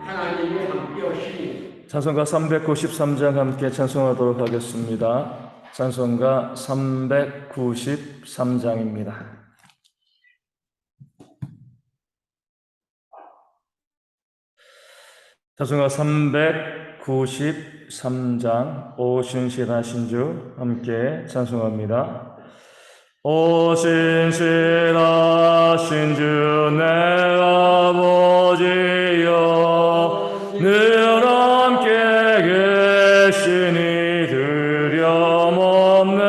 하나님이 함께 하시니. 찬송가 393장 함께 찬송하도록 하겠습니다. 찬송가 393장입니다. 찬송가 393장 오 신실하신 주 함께 찬송합니다. 오 신실하신 주 내 아버지여 늘 함께 계시니 두려움 없네.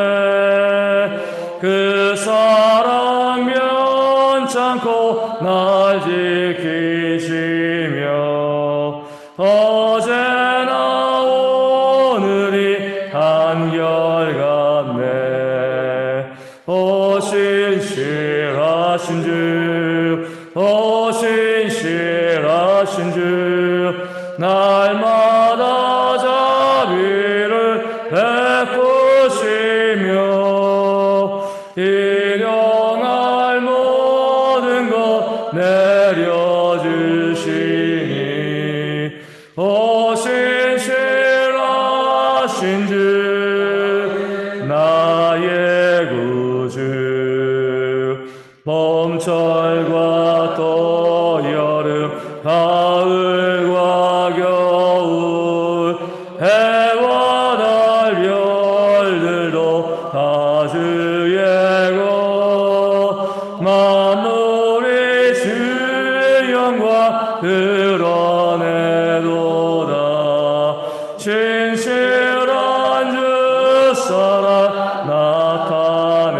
그 사랑 면찮고 날 지키시며 어제나 오늘이 한결같네. 오 신실하신 주, 오 신실하신 주, 날마다 자비를 베푸시며 일용할 모든 것 내려주시니. 오 신실하신 주 나의 구주. 봄철과 또 여름 가을과 겨울 해와 달 별들도 다 주의 것. 만물이 주의 영광 드러내도다. 신실한 주 사랑 나타내네.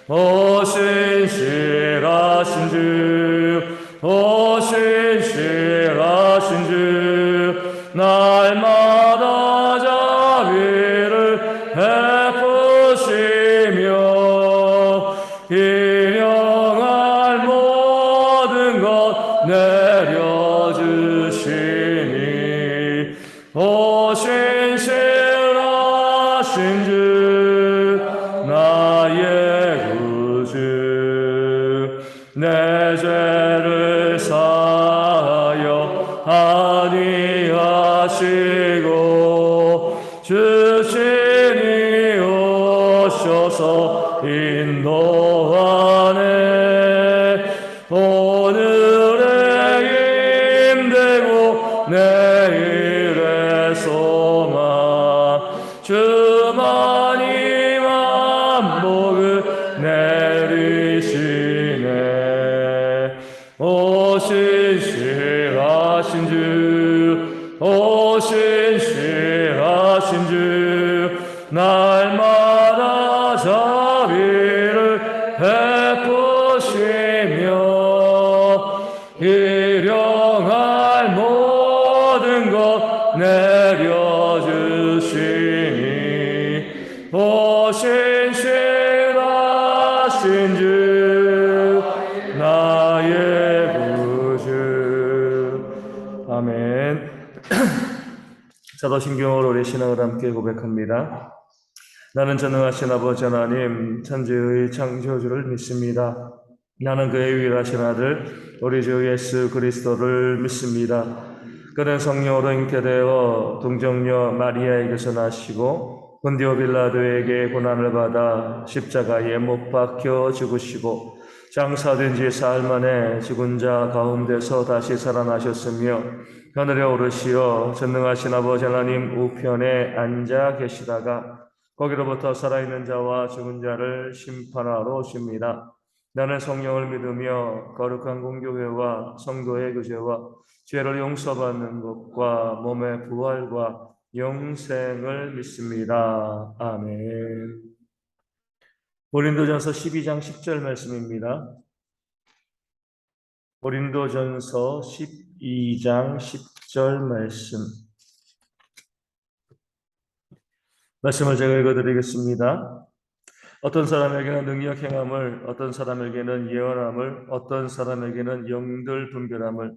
오 신실하신 주, 오 신실하신 주, 날마다 자비를 베푸시며 일용할 모든 것 내려주시니. 오 신실하신 주 나의 구주. 내 죄를 사하여 아니하시고 주신이 오셔서 인도하네. 오늘의 힘되고 내일의 소망 주만이 만복을 내리시네. 오 신실하신 주, 오 신실하신 주, 날마다 자비를 베푸시며 일용할 모든 것 내려주시니. 오 신실하신 주 나의 구주. 아멘. 사도신경으로 우리 신앙을 함께 고백합니다. 나는 전능하신 아버지 하나님 천지의 창조주를 믿습니다. 나는 그의 유일하신 아들 우리 주 예수 그리스도를 믿습니다. 그는 성령으로 잉태되어 동정녀 마리아에게서 나시고 본디오 빌라도에게 고난을 받아 십자가에 못 박혀 죽으시고 장사된 지 사흘 만에 죽은 자 가운데서 다시 살아나셨으며 하늘에 오르시어 전능하신 아버지 하나님 우편에 앉아 계시다가 거기로부터 살아있는 자와 죽은 자를 심판하러 오십니다. 나는 성령을 믿으며 거룩한 공교회와 성도의 교제와 죄를 용서받는 것과 몸의 부활과 영생을 믿습니다. 아멘. 고린도전서 12장 10절 말씀입니다. 고린도전서 12장 10절 말씀을 제가 읽어드리겠습니다. 어떤 사람에게는 능력 행함을, 어떤 사람에게는 예언함을, 어떤 사람에게는 영들 분별함을,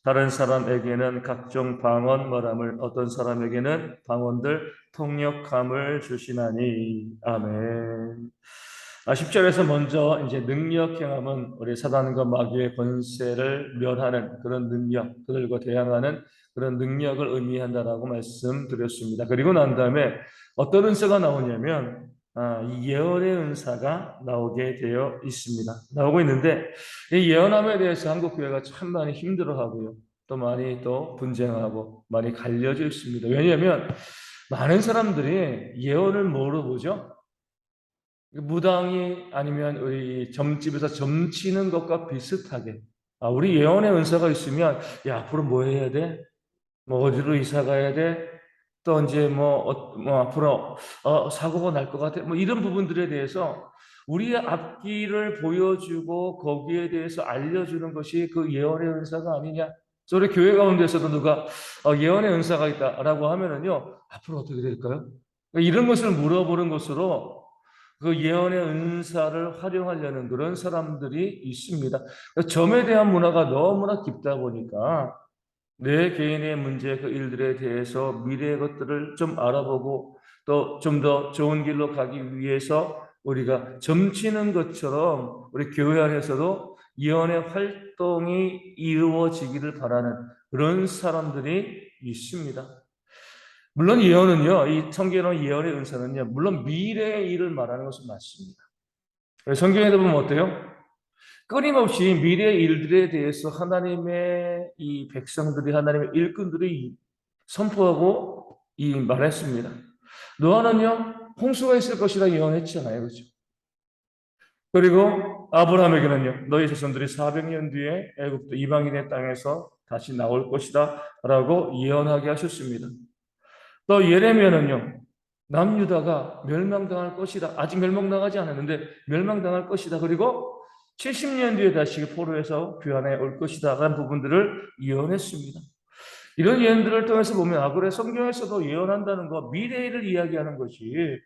다른 사람에게는 각종 방언 말함을, 어떤 사람에게는 방언들 통역함을 주시나니. 아멘. 10절에서 먼저 이제 능력 행함은 우리 사단과 마귀의 권세를 멸하는 그런 능력, 그들과 대항하는 그런 능력을 의미한다라고 말씀드렸습니다. 그리고 난 다음에 어떤 은사가 나오냐면 이 예언의 은사가 나오게 되어 있습니다. 나오고 있는데 이 예언함에 대해서 한국 교회가 참 많이 힘들어하고요. 또 많이 또 분쟁하고 많이 갈려져 있습니다. 왜냐하면 많은 사람들이 예언을 뭐로 보죠? 무당이 아니면 우리 점집에서 점치는 것과 비슷하게 우리 예언의 은사가 있으면 야 앞으로 뭐 해야 돼? 뭐 어디로 이사 가야 돼? 또 이제 뭐 앞으로 사고가 날 것 같아. 뭐 이런 부분들에 대해서 우리의 앞길을 보여주고 거기에 대해서 알려주는 것이 그 예언의 은사가 아니냐? 그래서 우리 교회 가운데서도 누가 예언의 은사가 있다라고 하면은요 앞으로 어떻게 될까요? 이런 것을 물어보는 것으로 그 예언의 은사를 활용하려는 그런 사람들이 있습니다. 점에 대한 문화가 너무나 깊다 보니까 내 개인의 문제, 그 일들에 대해서 미래의 것들을 좀 알아보고 또 좀 더 좋은 길로 가기 위해서 우리가 점치는 것처럼 우리 교회 안에서도 예언의 활동이 이루어지기를 바라는 그런 사람들이 있습니다. 물론 예언은요, 이 성경에 나온 예언의 은사는요, 물론 미래의 일을 말하는 것은 맞습니다. 성경에 보면 어때요? 끊임없이 미래의 일들에 대해서 하나님의 이 백성들이, 하나님의 일꾼들이 선포하고 이 말했습니다. 노아는요, 홍수가 있을 것이라 예언했잖아요. 그렇죠? 그리고 아브라함에게는요, 너희 자손들이 400년 뒤에 애굽도 이방인의 땅에서 다시 나올 것이다 라고 예언하게 하셨습니다. 또 예레미야는요, 남유다가 멸망당할 것이다. 아직 멸망당하지 않았는데 멸망당할 것이다. 그리고 70년 뒤에 다시 포로에서 귀환해 올 것이다. 라는 부분들을 예언했습니다. 이런 예언들을 통해서 보면 그래 성경에서도 예언한다는 거 미래를 이야기하는 것이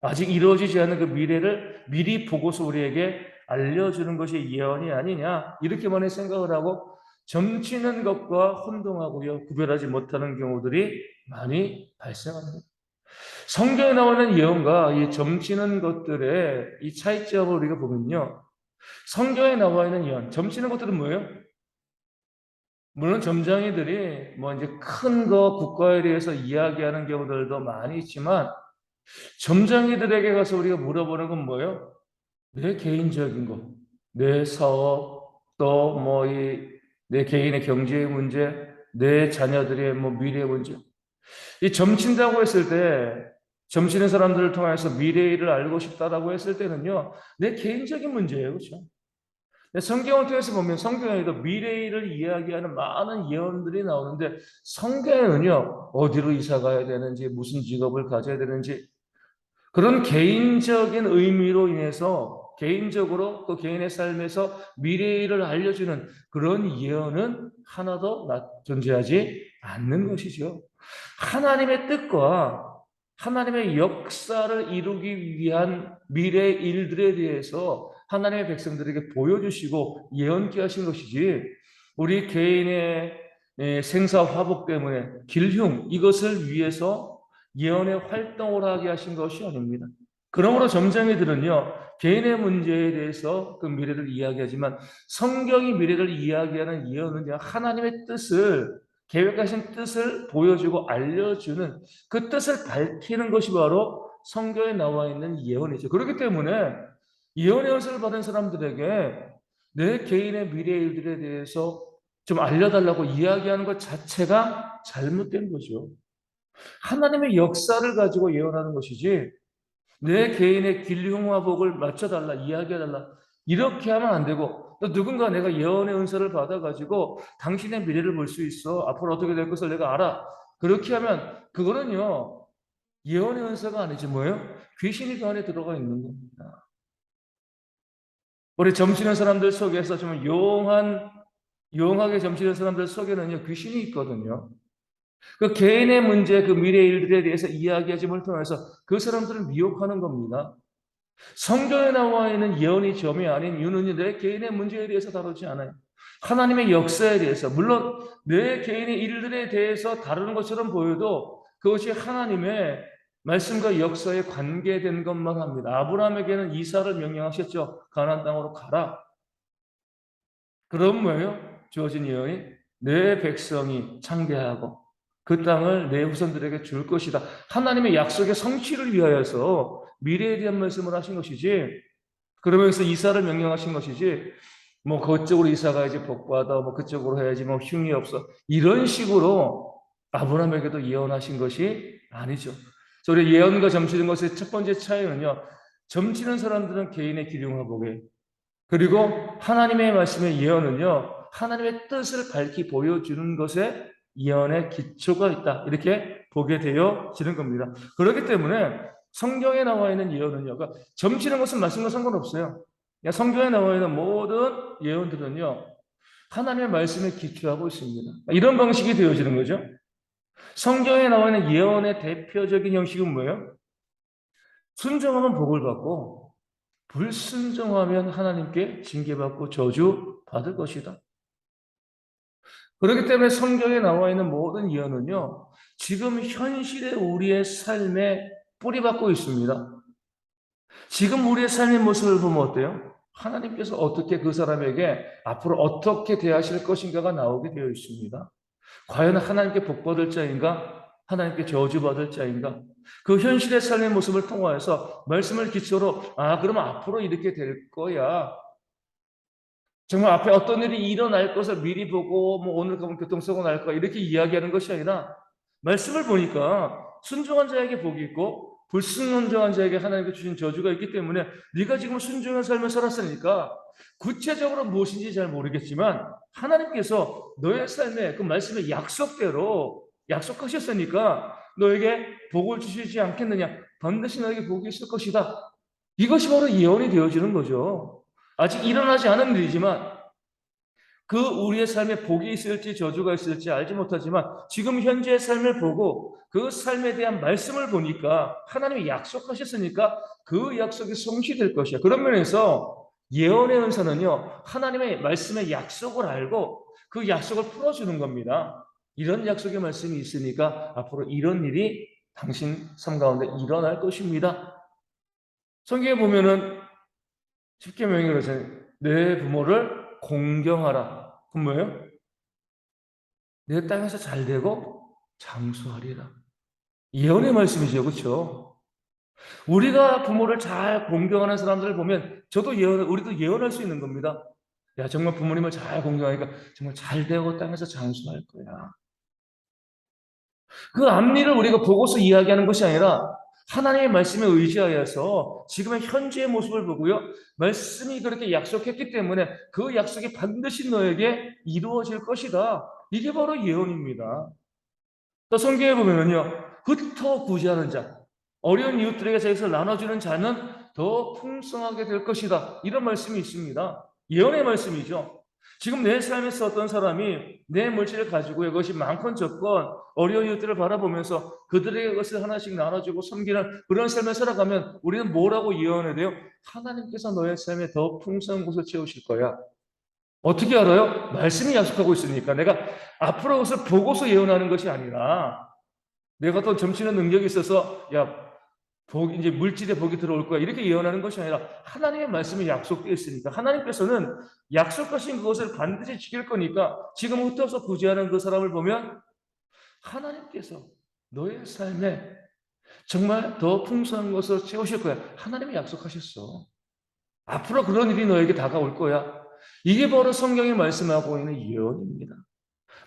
아직 이루어지지 않은 그 미래를 미리 보고서 우리에게 알려주는 것이 예언이 아니냐 이렇게 많이 생각을 하고 점치는 것과 혼동하고요 구별하지 못하는 경우들이 많이 발생합니다. 성경에 나오는 예언과 이 점치는 것들의 이 차이점을 우리가 보면요 성경에 나와 있는 예언 점치는 것들은 뭐예요? 물론 점장이들이 뭐 이제 큰 거 국가에 대해서 이야기하는 경우들도 많이 있지만 점장이들에게 가서 우리가 물어보는 건 뭐예요? 내 개인적인 것, 내 사업, 또 뭐 내 개인의 경제의 문제, 내 자녀들의 뭐 미래 문제. 이 점친다고 했을 때, 점치는 사람들을 통해서 미래를 알고 싶다라고 했을 때는요, 내 개인적인 문제예요, 그렇죠? 성경을 통해서 보면 성경에도 미래를 이야기하는 많은 예언들이 나오는데 성경에는요, 어디로 이사 가야 되는지, 무슨 직업을 가져야 되는지, 그런 개인적인 의미로 인해서 개인적으로 그 개인의 삶에서 미래를 알려주는 그런 예언은 하나도 존재하지 않는 것이죠. 하나님의 뜻과 하나님의 역사를 이루기 위한 미래의 일들에 대해서 하나님의 백성들에게 보여주시고 예언케 하신 것이지 우리 개인의 생사 화복 때문에 길흉 이것을 위해서 예언의 활동을 하게 하신 것이 아닙니다. 그러므로 점쟁이들은요, 개인의 문제에 대해서 그 미래를 이야기하지만 성경이 미래를 이야기하는 예언은 하나님의 뜻을, 계획하신 뜻을 보여주고 알려주는 그 뜻을 밝히는 것이 바로 성경에 나와 있는 예언이죠. 그렇기 때문에 예언의 은사를 받은 사람들에게 내 개인의 미래 일들에 대해서 좀 알려달라고 이야기하는 것 자체가 잘못된 거죠. 하나님의 역사를 가지고 예언하는 것이지 내 개인의 길흉화복을 맞춰달라 이야기해달라 이렇게 하면 안 되고 또 누군가 내가 예언의 은사를 받아가지고 당신의 미래를 볼 수 있어 앞으로 어떻게 될 것을 내가 알아 그렇게 하면 그거는요 예언의 은사가 아니지 뭐예요? 귀신이 그 안에 들어가 있는 겁니다. 우리 점치는 사람들 속에서 좀 용하게 점치는 사람들 속에는요 귀신이 있거든요. 그 개인의 문제, 그 미래 일들에 대해서 이야기하지 못하면서 그 사람들을 미혹하는 겁니다. 성경에 나와 있는 예언이 점이 아닌 이유는 내 개인의 문제에 대해서 다루지 않아요. 하나님의 역사에 대해서, 물론 내 개인의 일들에 대해서 다루는 것처럼 보여도 그것이 하나님의 말씀과 역사에 관계된 것만 합니다. 아브라함에게는 이사를 명령하셨죠. 가나안 땅으로 가라. 그럼 뭐예요? 주어진 예언이 내 백성이 창대하고 그 땅을 내 후손들에게 줄 것이다. 하나님의 약속의 성취를 위하여서 미래에 대한 말씀을 하신 것이지. 그러면서 이사를 명령하신 것이지. 뭐 그쪽으로 이사 가야지 복받아, 뭐 그쪽으로 해야지 뭐 흉이 없어. 이런 식으로 아브라함에게도 예언하신 것이 아니죠. 그래서 우리 예언과 점치는 것의 첫 번째 차이는요. 점치는 사람들은 개인의 기륭화 보게, 그리고 하나님의 말씀의 예언은요, 하나님의 뜻을 밝히 보여주는 것에 예언의 기초가 있다. 이렇게 보게 되어지는 겁니다. 그렇기 때문에 성경에 나와 있는 예언은요, 그러니까 점치는 것은 말씀과 상관없어요. 그냥 성경에 나와 있는 모든 예언들은요, 하나님의 말씀에 기초하고 있습니다. 이런 방식이 되어지는 거죠. 성경에 나와 있는 예언의 대표적인 형식은 뭐예요? 순종하면 복을 받고, 불순종하면 하나님께 징계받고 저주받을 것이다. 그렇기 때문에 성경에 나와 있는 모든 예언은요, 지금 현실의 우리의 삶에 뿌리박고 있습니다. 지금 우리의 삶의 모습을 보면 어때요? 하나님께서 어떻게 그 사람에게 앞으로 어떻게 대하실 것인가가 나오게 되어 있습니다. 과연 하나님께 복받을 자인가? 하나님께 저주받을 자인가? 그 현실의 삶의 모습을 통하여서 말씀을 기초로 그러면 앞으로 이렇게 될 거야. 정말 앞에 어떤 일이 일어날 것을 미리 보고 뭐 오늘 가면 교통사고 날 거야 이렇게 이야기하는 것이 아니라 말씀을 보니까 순종한 자에게 복이 있고 불순종한 자에게 하나님께 주신 저주가 있기 때문에 네가 지금 순종한 삶을 살았으니까 구체적으로 무엇인지 잘 모르겠지만 하나님께서 너의 삶에 그 말씀의 약속대로 약속하셨으니까 너에게 복을 주시지 않겠느냐. 반드시 너에게 복이 있을 것이다. 이것이 바로 예언이 되어지는 거죠. 아직 일어나지 않은 일이지만 그 우리의 삶에 복이 있을지 저주가 있을지 알지 못하지만 지금 현재의 삶을 보고 그 삶에 대한 말씀을 보니까 하나님이 약속하셨으니까 그 약속이 성취될 것이야. 그런 면에서 예언의 은사는요, 하나님의 말씀의 약속을 알고 그 약속을 풀어주는 겁니다. 이런 약속의 말씀이 있으니까 앞으로 이런 일이 당신 삶 가운데 일어날 것입니다. 성경에 보면은 쉽게 명령을 내 부모를 공경하라. 그건 뭐예요? 내 땅에서 잘 되고 장수하리라. 예언의 말씀이죠. 그렇죠? 우리가 부모를 잘 공경하는 사람들을 보면 우리도 예언할 수 있는 겁니다. 야, 정말 부모님을 잘 공경하니까 정말 잘 되고 땅에서 장수할 거야. 그 앞일을 우리가 보고서 이야기하는 것이 아니라 하나님의 말씀에 의지하여서 지금의 현재의 모습을 보고요. 말씀이 그렇게 약속했기 때문에 그 약속이 반드시 너에게 이루어질 것이다. 이게 바로 예언입니다. 또 성경에 보면요. 흩어 구제하는 자, 어려운 이웃들에게 자기를 나눠주는 자는 더 풍성하게 될 것이다. 이런 말씀이 있습니다. 예언의 말씀이죠. 지금 내 삶에서 어떤 사람이 내 물질을 가지고 이것이 많건 적건 어려운 이웃들을 바라보면서 그들에게 그것을 하나씩 나눠주고 섬기는 그런 삶을 살아가면 우리는 뭐라고 예언해야 돼요? 하나님께서 너의 삶에 더 풍성한 곳을 채우실 거야. 어떻게 알아요? 말씀이 약속하고 있으니까. 내가 앞으로 그것을 보고서 예언하는 것이 아니라 내가 또 점치는 능력이 있어서 이제 물질의 복이 들어올 거야 이렇게 예언하는 것이 아니라 하나님의 말씀이 약속되어 있으니까 하나님께서는 약속하신 그것을 반드시 지킬 거니까 지금 흩어서 구제하는 그 사람을 보면 하나님께서 너의 삶에 정말 더 풍성한 것을 채우실 거야. 하나님이 약속하셨어. 앞으로 그런 일이 너에게 다가올 거야. 이게 바로 성경이 말씀하고 있는 예언입니다.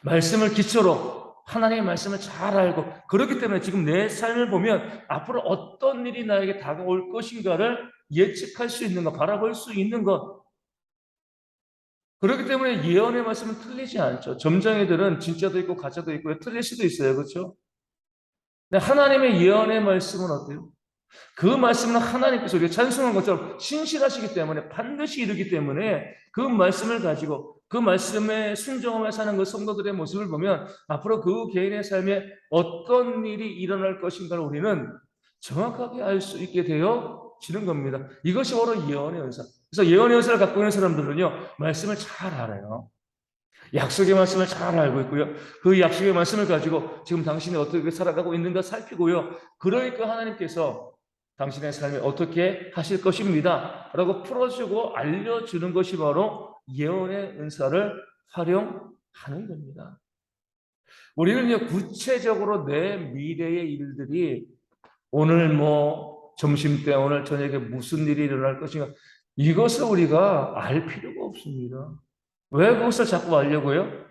말씀을 기초로 하나님의 말씀을 잘 알고 그렇기 때문에 지금 내 삶을 보면 앞으로 어떤 일이 나에게 다가올 것인가를 예측할 수 있는 것, 바라볼 수 있는 것. 그렇기 때문에 예언의 말씀은 틀리지 않죠. 점장애들은 진짜도 있고 가짜도 있고 틀릴 수도 있어요. 그렇죠? 근데 하나님의 예언의 말씀은 어때요? 그 말씀은 하나님께서 우리가 찬송한 것처럼 신실하시기 때문에 반드시 이루기 때문에 그 말씀을 가지고 그 말씀에 순종하며 사는 그 성도들의 모습을 보면 앞으로 그 개인의 삶에 어떤 일이 일어날 것인가를 우리는 정확하게 알 수 있게 되어지는 겁니다. 이것이 바로 예언의 은사. 그래서 예언의 은사를 갖고 있는 사람들은요 말씀을 잘 알아요. 약속의 말씀을 잘 알고 있고요. 그 약속의 말씀을 가지고 지금 당신이 어떻게 살아가고 있는가 살피고요. 그러니까 하나님께서 당신의 삶에 어떻게 하실 것입니다 라고 풀어주고 알려주는 것이 바로 예언의 은사를 활용하는 겁니다. 우리는 구체적으로 내 미래의 일들이 오늘 점심때 오늘 저녁에 무슨 일이 일어날 것인가 이것을 우리가 알 필요가 없습니다. 왜 그것을 자꾸 알려고요?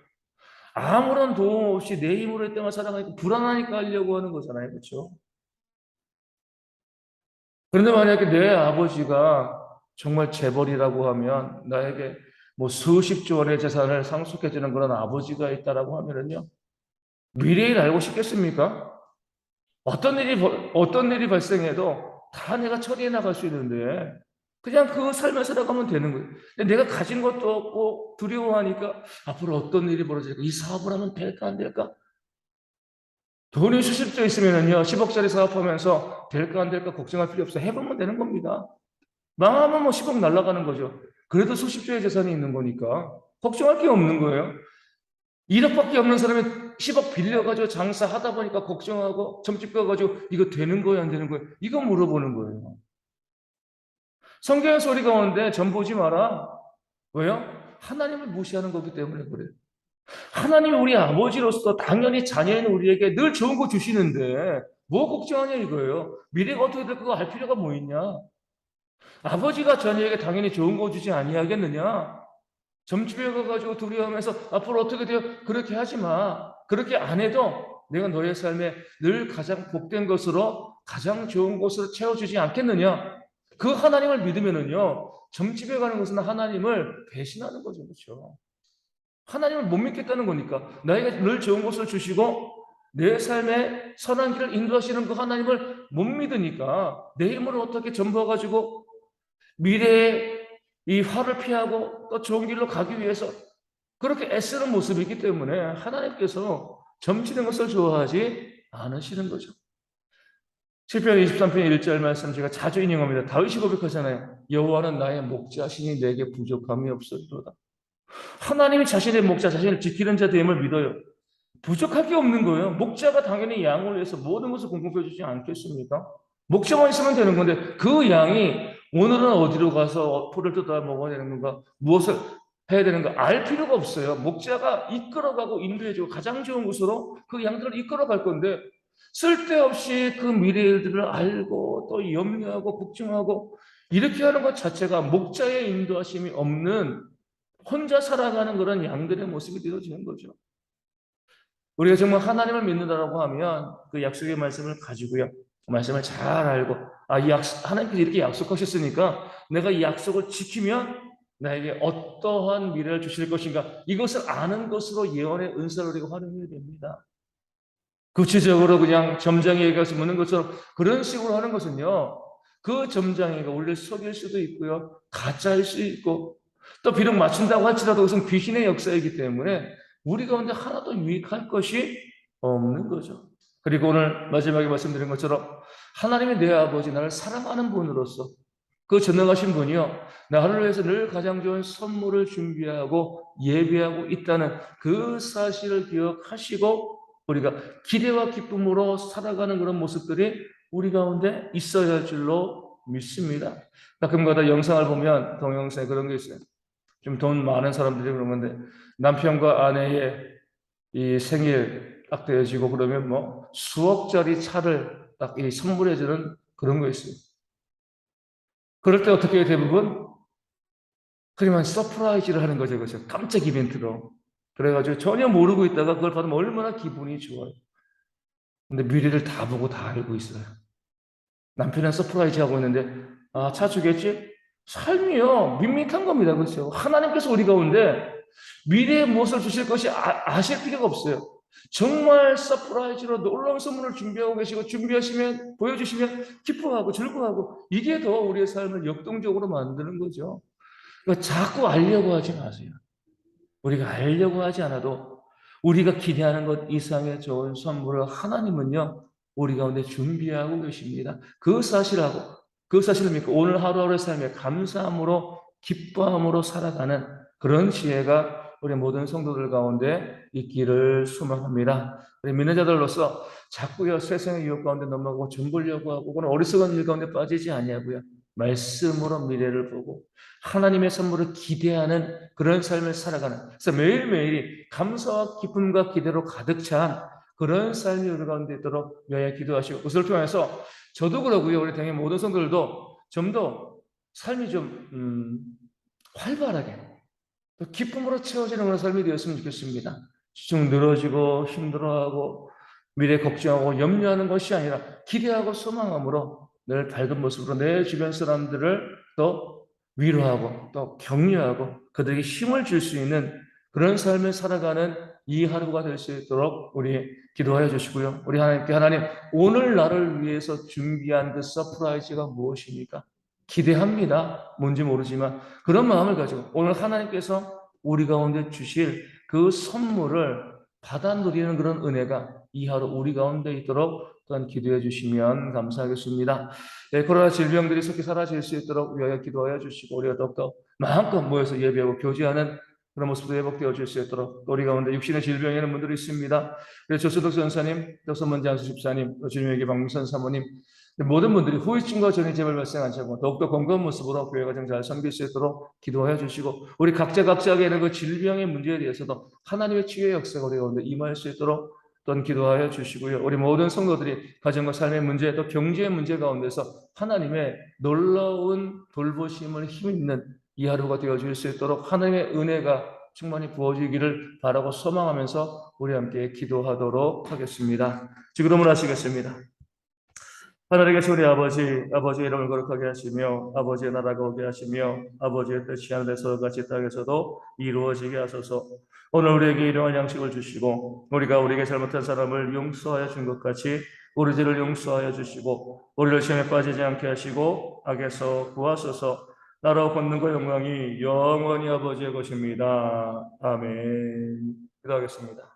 아무런 도움 없이 내 힘으로 때만 살아가니까 불안하니까 하려고 하는 거잖아요. 그렇죠? 그런데 만약에 내 아버지가 정말 재벌이라고 하면 나에게 수십조 원의 재산을 상속해주는 그런 아버지가 있다라고 하면은요. 미래를 알고 싶겠습니까? 어떤 일이 발생해도 다 내가 처리해 나갈 수 있는데 그냥 그 삶을 살아가면 되는 거예요. 근데 내가 가진 것도 없고 두려워하니까 앞으로 어떤 일이 벌어질까? 이 사업을 하면 될까 안 될까? 돈이 수십조 있으면은요, 10억짜리 사업하면서 될까 안 될까 걱정할 필요 없어. 해보면 되는 겁니다. 망하면 10억 날아가는 거죠. 그래도 수십조의 재산이 있는 거니까 걱정할 게 없는 거예요. 1억밖에 없는 사람이 10억 빌려가지고 장사하다 보니까 걱정하고 점집 가가지고 이거 되는 거야 안 되는 거야 이거 물어보는 거예요. 성경의 소리 가운데 전 보지 마라. 왜요? 하나님을 무시하는 거기 때문에 그래요. 하나님이 우리 아버지로서 당연히 자녀인 우리에게 늘 좋은 거 주시는데 뭐 걱정하냐 이거예요. 미래가 어떻게 될 거가 알 필요가 뭐 있냐. 아버지가 자녀에게 당연히 좋은 거 주지 아니하겠느냐. 점집에 가가지고 두려워하면서 앞으로 어떻게 돼요? 그렇게 하지 마. 그렇게 안 해도 내가 너의 삶에 늘 가장 복된 것으로 가장 좋은 것으로 채워주지 않겠느냐. 그 하나님을 믿으면은요. 점집에 가는 것은 하나님을 배신하는 거죠. 그렇죠? 하나님을 못 믿겠다는 거니까. 나에게 늘 좋은 것을 주시고 내 삶에 선한 길을 인도하시는 그 하나님을 못 믿으니까 내 힘으로 어떻게 전부어가지고 미래에 이 화를 피하고 또 좋은 길로 가기 위해서 그렇게 애쓰는 모습이기 때문에 하나님께서 점치는 것을 좋아하지 않으시는 거죠. 시편 23편 1절 말씀 제가 자주 인용합니다. 다윗이 고백하잖아요. 여호와는 나의 목자시니 내게 부족함이 없으리로다. 하나님이 자신의 목자, 자신을 지키는 자 됨을 믿어요. 부족할 게 없는 거예요. 목자가 당연히 양을 위해서 모든 것을 공급해 주지 않겠습니까? 목자만 있으면 되는 건데 그 양이 오늘은 어디로 가서 풀을 뜯어 먹어야 되는 건가? 무엇을 해야 되는가? 알 필요가 없어요. 목자가 이끌어가고 인도해주고 가장 좋은 곳으로 그 양들을 이끌어갈 건데 쓸데없이 그 미래의 일들을 알고 또 염려하고 걱정하고 이렇게 하는 것 자체가 목자의 인도하심이 없는 혼자 살아가는 그런 양들의 모습이 되어지는 거죠. 우리가 정말 하나님을 믿는다라고 하면 그 약속의 말씀을 가지고요. 말씀을 잘 알고 이 약속 하나님께서 이렇게 약속하셨으니까 내가 이 약속을 지키면 나에게 어떠한 미래를 주실 것인가 이것을 아는 것으로 예언의 은사를 우리가 활용해야 됩니다. 구체적으로 그냥 점장에게 가서 묻는 것처럼 그런 식으로 하는 것은요. 그 점장이가 우리를 속일 수도 있고요. 가짜일 수 있고 또 비록 맞춘다고 할지라도 그것은 귀신의 역사이기 때문에 우리 가운데 하나도 유익할 것이 없는 거죠. 그리고 오늘 마지막에 말씀드린 것처럼 하나님이 내 아버지 나를 사랑하는 분으로서 그 전능하신 분이요. 나를 위해서 늘 가장 좋은 선물을 준비하고 예비하고 있다는 그 사실을 기억하시고 우리가 기대와 기쁨으로 살아가는 그런 모습들이 우리 가운데 있어야 할 줄로 믿습니다. 가끔가다 영상을 보면 동영상에 그런 게 있어요. 좀 돈 많은 사람들이 그런 건데 남편과 아내의 이 생일 딱 되어지고 그러면 수억짜리 차를 딱 선물해주는 그런 거 있어요. 그럴 때 어떻게 해요, 대부분? 그러면 서프라이즈를 하는 거죠. 그죠? 깜짝 이벤트로. 그래가지고 전혀 모르고 있다가 그걸 받으면 얼마나 기분이 좋아요. 근데 미래를 다 보고 다 알고 있어요. 남편은 서프라이즈 하고 있는데, 차 주겠지? 삶이요. 밋밋한 겁니다. 그렇죠? 하나님께서 우리 가운데 미래의 무엇을 주실 것이 아실 필요가 없어요. 정말 서프라이즈로 놀라운 선물을 준비하고 계시고 준비하시면 보여주시면 기뻐하고 즐거워하고 이게 더 우리의 삶을 역동적으로 만드는 거죠. 그러니까 자꾸 알려고 하지 마세요. 우리가 알려고 하지 않아도 우리가 기대하는 것 이상의 좋은 선물을 하나님은요 우리 가운데 준비하고 계십니다. 그 사실을 믿고 오늘 하루하루의 삶에 감사함으로 기뻐함으로 살아가는 그런 지혜가 우리 모든 성도들 가운데 있기를 소망합니다. 우리 믿는 자들로서 자꾸요 세상의 유혹 가운데 넘어가고 전보려고 하고 그런 어리석은 일 가운데 빠지지 아니하고요. 말씀으로 미래를 보고 하나님의 선물을 기대하는 그런 삶을 살아가는, 그래서 매일매일이 감사와 기쁨과 기대로 가득 찬 그런 삶이 우리 가운데 있도록 위하여 기도하시고, 그것을 통해서 저도 그러고요, 우리 당연히 모든 성도들도 좀 더 삶이 좀 활발하게 또 기쁨으로 채워지는 그런 삶이 되었으면 좋겠습니다. 쭉 늘어지고 힘들어하고 미래 걱정하고 염려하는 것이 아니라 기대하고 소망함으로 늘 밝은 모습으로 내 주변 사람들을 또 위로하고 또 격려하고 그들에게 힘을 줄 수 있는 그런 삶을 살아가는 이 하루가 될 수 있도록 우리 기도하여 주시고요. 우리 하나님께, 하나님 오늘 나를 위해서 준비한 그 서프라이즈가 무엇입니까? 기대합니다. 뭔지 모르지만 그런 마음을 가지고 오늘 하나님께서 우리 가운데 주실 그 선물을 받아 누리는 그런 은혜가 이 하루 우리 가운데 있도록 또한 기도해 주시면 감사하겠습니다. 네, 코로나 질병들이 속히 사라질 수 있도록 위하여 기도하여 주시고 우리가 더욱더 마음껏 모여서 예배하고 교제하는 그런 모습도 회복되어 줄 수 있도록, 우리 가운데 육신의 질병이 있는 분들이 있습니다. 그래서 조수덕 전사님, 또 선문지 한수 집사님, 또 주님에게 박문선 사모님, 모든 분들이 후유증과 전이 제발 발생하지 않고 더욱더 건강한 모습으로 교회 가정 잘 섬길 수 있도록 기도하여 주시고, 우리 각자에게 있는 그 질병의 문제에 대해서도 하나님의 치유의 역사가 우리 가운데 임할 수 있도록 또한 기도하여 주시고요. 우리 모든 성도들이 가정과 삶의 문제, 또 경제의 문제 가운데서 하나님의 놀라운 돌보심을 힘입는 이 하루가 되어질 수 있도록 하나님의 은혜가 충만히 부어지기를 바라고 소망하면서 우리 함께 기도하도록 하겠습니다. 지금은 하시겠습니다. 하나님 계신 우리 아버지의 이름을 거룩하게 하시며 아버지의 나라가 오게 하시며 아버지의 뜻이 하늘에서 같이 땅에서도 이루어지게 하소서. 오늘 우리에게 일용할 양식을 주시고 우리가 우리에게 잘못한 사람을 용서하여 준 것 같이 우리 죄를 용서하여 주시고 우리를 시험에 빠지지 않게 하시고 악에서 구하소서. 나라와 권능과 영광이 영원히 아버지의 것입니다. 아멘. 기도하겠습니다.